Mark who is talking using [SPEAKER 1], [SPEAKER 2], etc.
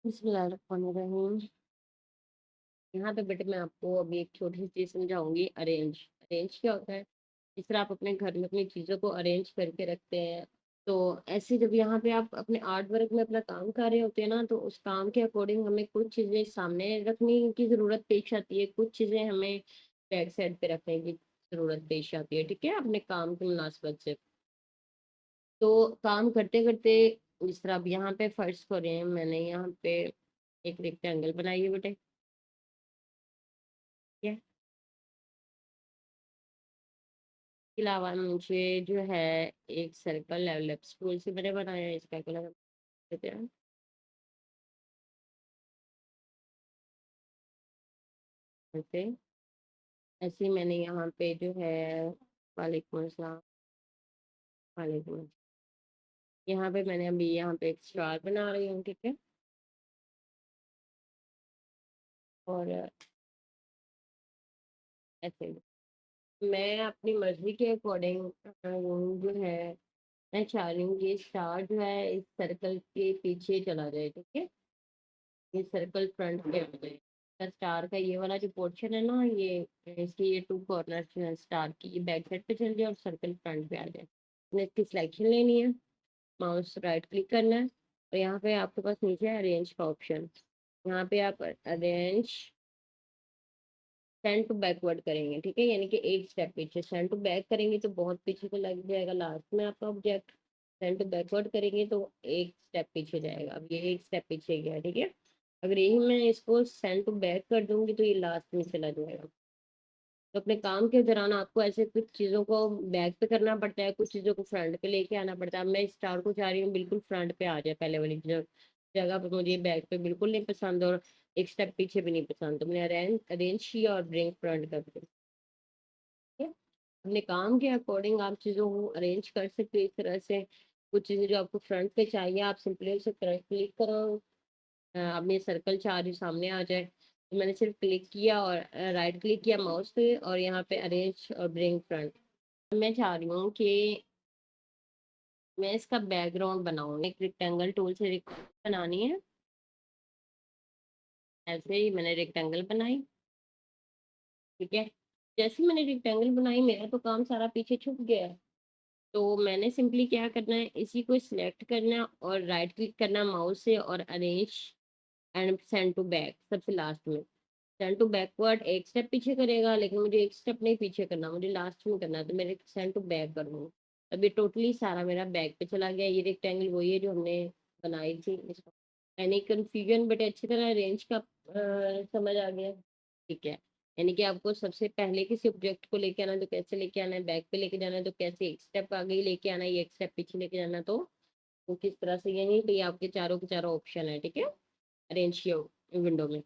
[SPEAKER 1] बिस्मिल्लाहिर्रहमानिर्रहीम। यहाँ पे बेटे मैं आपको अभी एक छोटी सी चीज़ समझाऊंगी। अरेंज अरेंज क्या होता है? जिस तरह आप अपने घर में अपनी चीज़ों को अरेंज करके रखते हैं, तो ऐसे जब यहाँ पे आप अपने आर्ट वर्क में अपना काम कर रहे होते हैं ना, तो उस काम के अकॉर्डिंग हमें कुछ चीज़ें सामने रखने की ज़रूरत पेश आती है, कुछ चीज़ें हमें बैक साइड पे रखने की ज़रूरत पेश आती है। ठीक है, अपने काम की मुनासिबत से। तो काम करते करते जिस तरह अब यहाँ पे फर्श हो रहे हैं, मैंने यहाँ पे एक रेक्टेंगल बनाई है बेटे। ठीक है, इसके अलावा मुझे जो है एक सर्कल लेवल स्कूल से मैंने बनाया है, इसका कलर हम देते हैं। ऐसे ऐसे ही मैंने यहाँ पे जो है वालेकुम अस्सलाम, वालेकुम अस्सलाम। यहाँ पे मैंने अभी यहाँ पे एक स्टार बना रही हूँ। ठीक है, और ऐसे मैं अपनी मर्जी के अकॉर्डिंग जो है मैं चाह रही हूँ ये स्टार जो है इस सर्कल के पीछे चला जाए। ठीक है, ये सर्कल फ्रंट पे आ जाए। स्टार का ये वाला जो पोर्शन है ना, ये इसके ये टू कॉर्नर जो है स्टार की, ये बैक साइड पे चल जाए और सर्कल फ्रंट पे आ जाए। हमने इसकी सिलेक्शन लेनी है, माउस राइट क्लिक करना है, और यहाँ पे आपके पास नीचे है अरेंज का ऑप्शन। यहाँ पे आप अरेंज सेंड टू बैकवर्ड करेंगे। ठीक है, यानी कि एक स्टेप पीछे सेंड टू बैक करेंगे तो बहुत पीछे को लग जाएगा लास्ट में आपका ऑब्जेक्ट। सेंड टू बैकवर्ड करेंगे तो एक स्टेप पीछे जाएगा। अब ये एक स्टेप पीछे गया। ठीक है, अगर यही मैं इसको सेंड टू बैक कर दूंगी तो ये लास्ट में चला जाएगा। तो अपने काम के दौरान आपको ऐसे कुछ चीज़ों को बैक पे करना पड़ता है, कुछ चीज़ों को फ्रंट पे लेके आना पड़ता है। अब मैं स्टार को चाह रही हूँ बिल्कुल फ्रंट पे आ जाए, पहले वाली जगह पर मुझे बैक पे बिल्कुल नहीं पसंद, और एक स्टेप पीछे भी नहीं पसंद, तो मैंने अरेंज अरेंज किया और ब्रिंग फ्रंट कर दिया। ठीक है? अपने काम के अकॉर्डिंग आप चीज़ों को अरेंज कर सकते हो इस तरह से। कुछ चीज़ें जो आपको फ्रंट पे चाहिए, आप सिंपली उसे क्लिक करो। अब ये सर्कल चाह रही सामने आ जाए, तो मैंने सिर्फ क्लिक किया और राइट क्लिक किया माउस पे, और यहाँ पे अरेंज और ब्रिंग फ्रंट। मैं चाह रही हूँ कि मैं इसका बैकग्राउंड बनाऊँ। एक रेक्टेंगल टूल से बनानी है। ऐसे ही मैंने रेक्टेंगल बनाई। ठीक है, जैसे मैंने रेक्टेंगल बनाई मेरा तो काम सारा पीछे छुप गया है। तो मैंने सिंपली क्या करना है, इसी को सिलेक्ट करना और राइट क्लिक करना माउस से, और arrange and send to back सबसे लास्ट में। सेंड टू बैकवर्ड एक स्टेप पीछे करेगा, लेकिन मुझे एक स्टेप नहीं पीछे करना, मुझे लास्ट में करना है, तो मेरे सेंड टू बैक करूँगी। अब ये टोटली सारा मेरा बैक पे चला गया। ये रेक्टेंगल वही है जो हमने बनाई थी। इसका यानी कंफ्यूजन बट अच्छी तरह रेंज का समझ आ गया। ठीक है, यानी कि आपको सबसे पहले किसी ऑब्जेक्ट को लेके आना है तो कैसे लेके आना है, बैक पे लेके जाना है तो कैसे, एक स्टेप आगे ही लेके आना है, एक स्टेप पीछे लेके जाना है तो वो किस तरह से, यानी तो ये आपके चारों के चारों ऑप्शन है। ठीक है, अरेंज किया विंडो में।